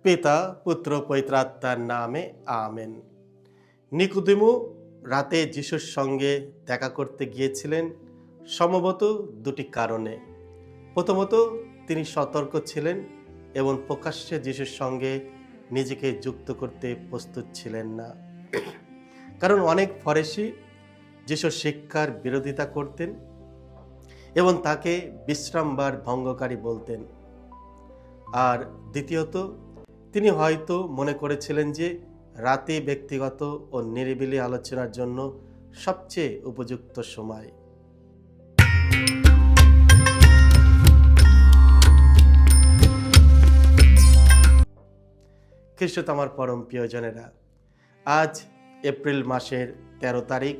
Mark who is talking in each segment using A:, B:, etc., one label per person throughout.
A: পিতা পুত্র পবিত্রাত্মার নামে আমেন। নিকোদিমু রাতে যিশুর সঙ্গে দেখা করতে গিয়েছিলেন সম্ভবত দুটি কারণে। প্রথমত, তিনি সতর্ক ছিলেন এবং প্রকাশ্যে যিশুর সঙ্গে নিজেকে যুক্ত করতে প্রস্তুত ছিলেন না। কারণ অনেক ফরেশি যিশুর শিক্ষার বিরোধিতা করতেন এবং তাকে বিশ্রামবার ভঙ্গকারী বলতেন। আর দ্বিতীয়ত, তিনি হয়তো মনে করেছিলেন যে রাতে ব্যক্তিগত ও নিরিবিলি আলোচনার জন্য সবচেয়ে উপযুক্ত সময়। খ্রিস্ট আমার পরম প্রিয়জনেরা, আজ এপ্রিল মাসের 13 তারিখ,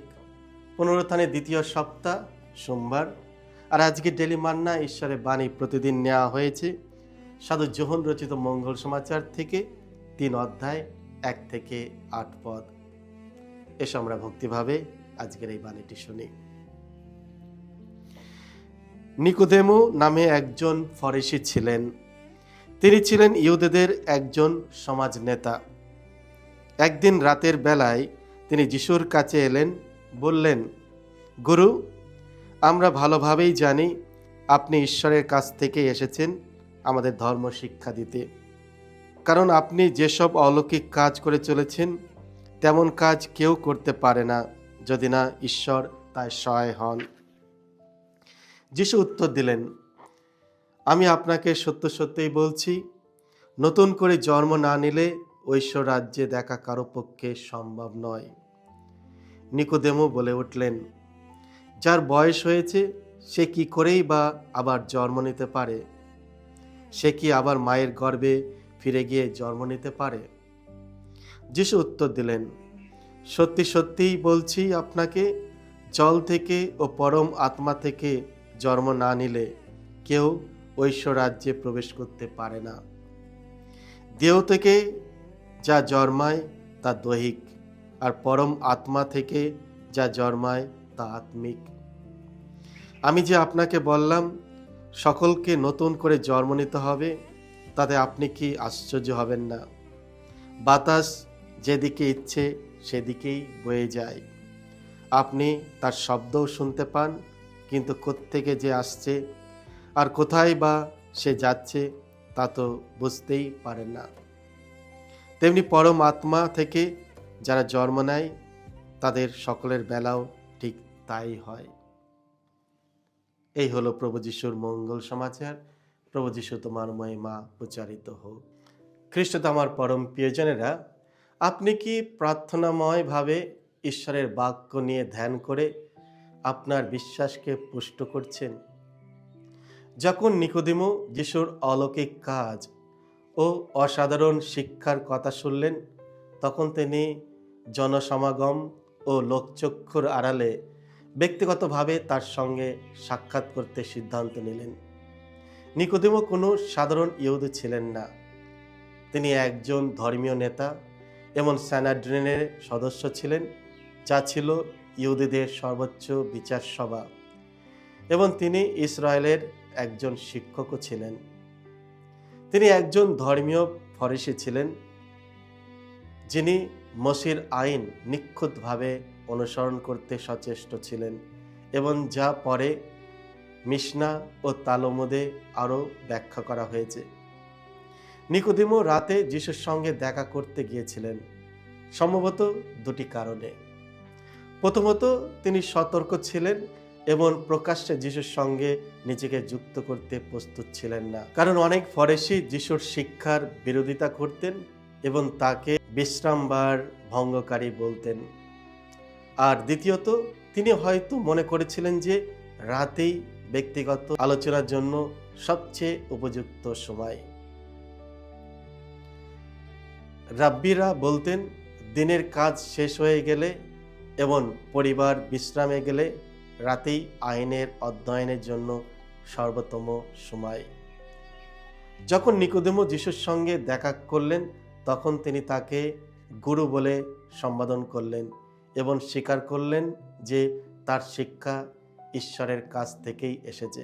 A: পুনরুত্থানের দ্বিতীয় সপ্তাহ, সোমবার। আর আজকে ডেলি মান্না ঈশ্বরের বাণী প্রতিদিন নেওয়া হয়েছে সাধু যোহন রচিত মঙ্গল সমাচার থেকে 3 অধ্যায় 1 থেকে 8 পদ। এসো আমরা ভক্তিভাবে আজকের এই বাণীটি শুনি। নিকোদেমু নামে একজন ফরিসি ছিলেন। তিনি ছিলেন ইহুদিদের একজন সমাজ নেতা। একদিন রাতের বেলায় তিনি যিশুর কাছে এলেন, বললেন, গুরু, আমরা ভালোভাবেই জানি আপনি ঈশ্বরের কাছ থেকে এসেছেন আমাদের ধর্ম শিক্ষা দিতে। কারণ আপনি যেসব অলৌকিক কাজ করে চলেছেন তেমন কাজ কেউ করতে পারে না যদি না ঈশ্বর তাই সহায় হন। যিশু উত্তর দিলেন, আমি আপনাকে সত্য সত্যই বলছি, নতুন করে জন্ম না নিলে ঐশ্বর রাজ্যে দেখা কারো পক্ষে সম্ভব নয়। নিকোদেমু বলে উঠলেন, যার বয়স হয়েছে সে কি করেই বা আবার জন্ম নিতে পারে? সে কি আবার মায়ের গর্ভে ফিরে গিয়ে জন্ম নিতে পারে? যিশু উত্তর দিলেন, সত্যি সত্যিই বলছি আপনাকে, জল থেকে ও পরম আত্মা থেকে জন্ম না নিলে কেউ ঐশ্বর রাজ্যে প্রবেশ করতে পারে না। দেহ থেকে যা জন্মায় তা দৈহিক, আর পরম আত্মা থেকে যা জন্মায় তা আত্মিক। আমি যে আপনাকে বললাম সকলকে নতুন করে জন্ম নিতে হবে, তাতে আপনি কি আশ্চর্য হবেন না? বাতাস যেদিকে ইচ্ছে সেদিকেই বয়ে যায়, আপনি তার শব্দও শুনতে পান, কিন্তু কোত্থেকে যে আসছে আর কোথায় বা সে যাচ্ছে তা তো বুঝতেই পারেন না। তেমনি পরম আত্মা থেকে যারা জন্ম নেয় তাদের সকলের বেলাও ঠিক তাই হয়। এই হলো প্রভু যিশুর মঙ্গল সমাচার। প্রভু যিশু তোমার মহিমা প্রচারিত হোক। খ্রিস্ট আমার পরম প্রিয়জনেরা, আপনি কি প্রার্থনাময়ভাবে ঈশ্বরের বাক্য নিয়ে ধ্যান করে আপনার বিশ্বাসকে পুষ্ট করছেন? যখন নিকোদিমু যিশুর অলৌকিক কাজ ও অসাধারণ শিক্ষার কথা শুনলেন, তখন তিনি জনসমাগম ও লোকচক্ষুর আড়ালে ব্যক্তিগতভাবে তার সঙ্গে সাক্ষাৎ করতে সিদ্ধান্ত নিলেন। নিকোদিমু কোনো সাধারণ ইহুদি ছিলেন না। তিনি একজন ধর্মীয় নেতা এবং স্যানাড্রিনের সদস্য ছিলেন, যা ছিল ইহুদিদের সর্বোচ্চ বিচার সভা, এবং তিনি ইসরায়েলের একজন শিক্ষকও ছিলেন। তিনি একজন ধর্মীয় ফরিসি ছিলেন, যিনি মসির আইন নিখুঁতভাবে অনুসরণ করতে সচেষ্ট ছিলেন এবং যা পরে মিশনা ও তালমুদে আরও ব্যাখ্যা করা হয়েছে। নিকোদিমু রাতে যিশুর সঙ্গে দেখা করতে গিয়েছিলেন সম্ভবত দুটি কারণে। প্রথমত, তিনি সতর্ক ছিলেন এবং প্রকাশ্যে যিশুর সঙ্গে নিজেকে যুক্ত করতে প্রস্তুত ছিলেন না। কারণ অনেক ফরেশি যিশুর শিক্ষার বিরোধিতা করতেন এবং তাকে বিশ্রামবার ভঙ্গকারী বলতেন। আর দ্বিতীয়ত, তিনি হয়তো মনে করেছিলেন যে রাতেই ব্যক্তিগত আলোচনার জন্য সবচেয়ে উপযুক্ত সময়। রাব্বিরা বলতেন, দিনের কাজ শেষ হয়ে গেলে এবং পরিবার বিশ্রামে গেলে রাতেই আইনের অধ্যয়নের জন্য সর্বোত্তম সময়। যখন নিকোদেমু যিশুর সঙ্গে দেখা করলেন, তখন তিনি তাকে গুরু বলে সম্বোধন করলেন এবং স্বীকার করলেন যে তার শিক্ষা ঈশ্বরের কাছ থেকেই এসেছে।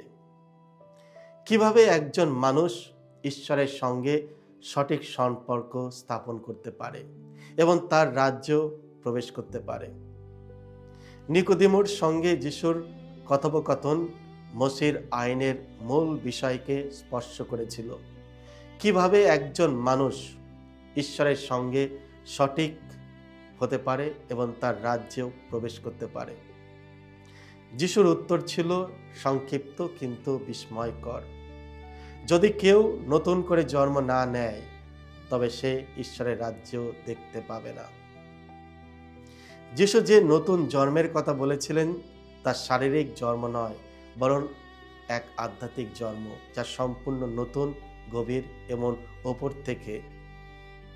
A: কিভাবে একজন মানুষ ঈশ্বরের সঙ্গে সঠিক সম্পর্ক স্থাপন করতে পারে এবং তার রাজ্য প্রবেশ করতে পারে। নিকোদিমোর সঙ্গে যিশুর কথোপকথন মসির আইনের মূল বিষয়কে স্পর্শ করেছিল। কিভাবে একজন মানুষ ঈশ্বরের সঙ্গে সঠিক হতে পারে এবং তার রাজ্যেও প্রবেশ করতে পারে। যিশুর উত্তর ছিল সংক্ষিপ্ত কিন্তু বিস্ময়কর। যদি কেউ নতুন করে জন্ম না নেয় তবে সে ঈশ্বরের রাজ্য দেখতে পাবে না। যিশু যে নতুন জন্মের কথা বলেছিলেন তা শারীরিক জন্ম নয়, বরং এক আধ্যাত্মিক জন্ম, যা সম্পূর্ণ নতুন, গভীর এবং ওপর থেকে,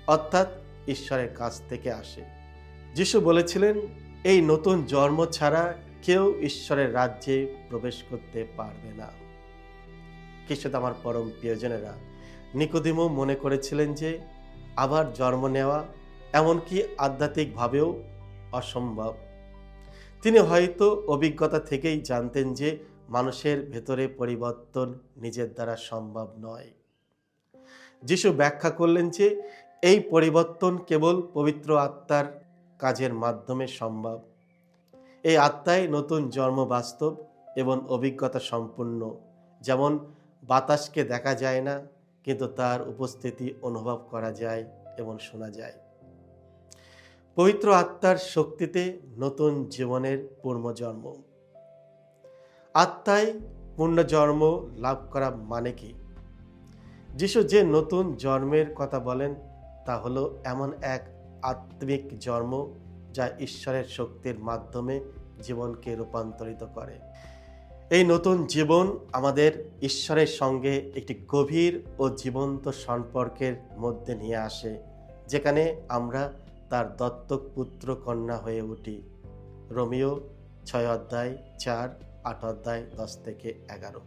A: অর্থাৎ ঈশ্বরের কাছ থেকে আসে। যিশু বলেছিলেন, এই নতুন জন্ম ছাড়া কেউ ঈশ্বরের রাজ্যে প্রবেশ করতে পারবে না। খ্রিস্টে আমার পরম প্রিয়জনেরা, নিকোদিমো মনে করেছিলেন যে আবার জন্ম নেওয়া এমনকি আধ্যাত্মিকভাবেও অসম্ভব। তিনি হয়তো অভিজ্ঞতা থেকেই জানতেন যে মানুষের ভেতরে পরিবর্তন নিজের দ্বারা সম্ভব নয়। যিশু ব্যাখ্যা করলেন যে এই পরিবর্তন কেবল পবিত্র আত্মার কাজের মাধ্যমে সম্ভব। এই আত্মায় নতুন জন্ম বাস্তব এবং অভিজ্ঞতা সম্পূর্ণ। যেমন বাতাসকে দেখা যায় না, কিন্তু তার উপস্থিতি অনুভব করা যায় এবং শোনা যায়। পবিত্র আত্মার শক্তিতে নতুন জীবনের পুনর্জন্ম। আত্মায় পুনর্জন্ম লাভ করা মানে কি? যিশু যে নতুন জন্মের কথা বলেন তা হলো এমন এক আত্মিক জন্ম যা ঈশ্বরের শক্তির মাধ্যমে জীবনকে রূপান্তরিত করে। এই নতুন জীবন আমাদের ঈশ্বরের সঙ্গে একটি গভীর ও জীবন্ত সম্পর্কের মধ্যে নিয়ে আসে, যেখানে আমরা তার দত্তক পুত্র কন্যা হয়ে উঠি। রোমিও 6:4, 8:10-11।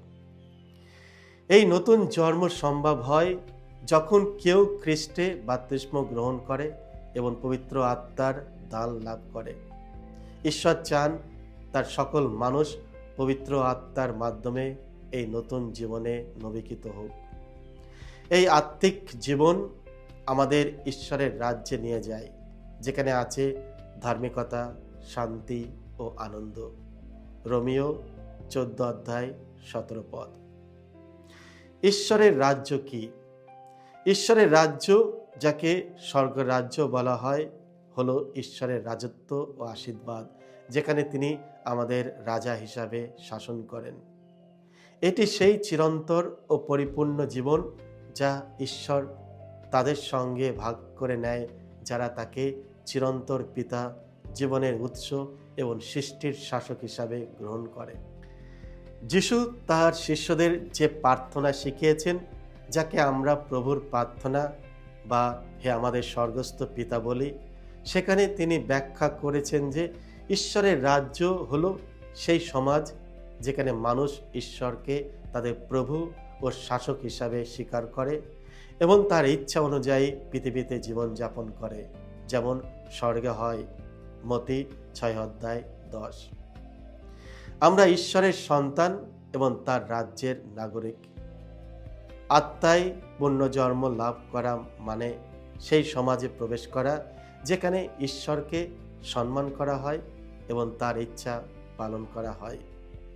A: এই নতুন জন্ম সম্ভব হয় যখন কেউ খ্রিস্টে বাপ্তিস্ম গ্রহণ করে এবং পবিত্র আত্মার দান লাভ করে। ঈশ্বর চান তার সকল মানুষ পবিত্র আত্মার মাধ্যমে এই নতুন জীবনে নবীকৃত হোক। এই আত্মিক জীবন আমাদের ঈশ্বরের রাজ্যে নিয়ে যায়, যেখানে আছে ধার্মিকতা, শান্তি ও আনন্দ। রোমিও 14:17। ঈশ্বরের রাজ্য কি? ঈশ্বরের রাজ্য, যাকে স্বর্গরাজ্য বলা হয়, হলো ঈশ্বরের রাজত্ব ও আশীর্বাদ, যেখানে তিনি আমাদের রাজা হিসাবে শাসন করেন। এটি সেই চিরন্তর ও পরিপূর্ণ জীবন যা ঈশ্বর তাদের সঙ্গে ভাগ করে নেয় যারা তাকে চিরন্তর পিতা, জীবনের উৎস এবং সৃষ্টির শাসক হিসাবে গ্রহণ করে। যিশু তার শিষ্যদের যে প্রার্থনা শিখিয়েছেন, যাকে আমরা প্রভুর প্রার্থনা বা হে আমাদের স্বর্গস্থ পিতা বলি, সেখানে তিনি ব্যাখ্যা করেছেন যে ঈশ্বরের রাজ্য হলো সেই সমাজ যেখানে মানুষ ঈশ্বরকে তাদের প্রভু ও শাসক হিসাবে স্বীকার করে এবং তার ইচ্ছা অনুযায়ী পৃথিবীতে জীবনযাপন করে, যেমন স্বর্গে হয়। মতি 6:10। আমরা ঈশ্বরের সন্তান এবং তার রাজ্যের নাগরিক। আত্মায় পুনর্জন্ম লাভ করা মানে সেই সমাজে প্রবেশ করা যেখানে ঈশ্বরকে সম্মান করা হয় এবং তার ইচ্ছা পালন করা হয়।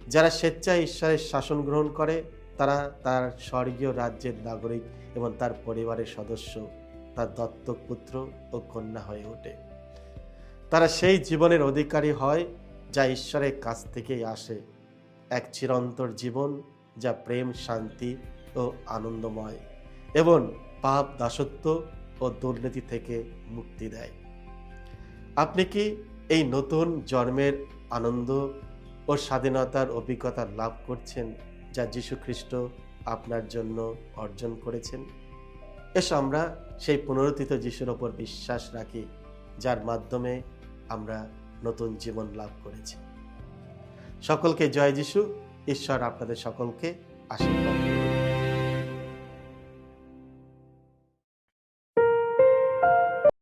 A: যারা স্বেচ্ছায় ঈশ্বরের শাসন গ্রহণ করে তারা তার স্বর্গীয় রাজ্যের নাগরিক এবং তার পরিবারের সদস্য, তার দত্তক পুত্র ও কন্যা হয়ে ওঠে। তারা সেই জীবনের অধিকারী হয় যা ঈশ্বরের কাছ থেকেই আসে, এক চিরন্তর জীবন যা প্রেম, শান্তি ও আনন্দময় এবং পাপ, দাসত্ব ও দুর্নীতি থেকে মুক্তি দেয়। আপনি কি এই নতুন জন্মের আনন্দ ও স্বাধীনতার অভিজ্ঞতা লাভ করছেন যা যীশু খ্রিস্ট আপনার জন্য অর্জন করেছেন? এসো আমরা সেই পুনরুত্থিত যীশুর ওপর বিশ্বাস রাখি, যার মাধ্যমে আমরা নতুন জীবন লাভ করেছি। সকলকে জয় যীশু। ঈশ্বর আপনাদের সকলকে আশীর্বাদ করুন।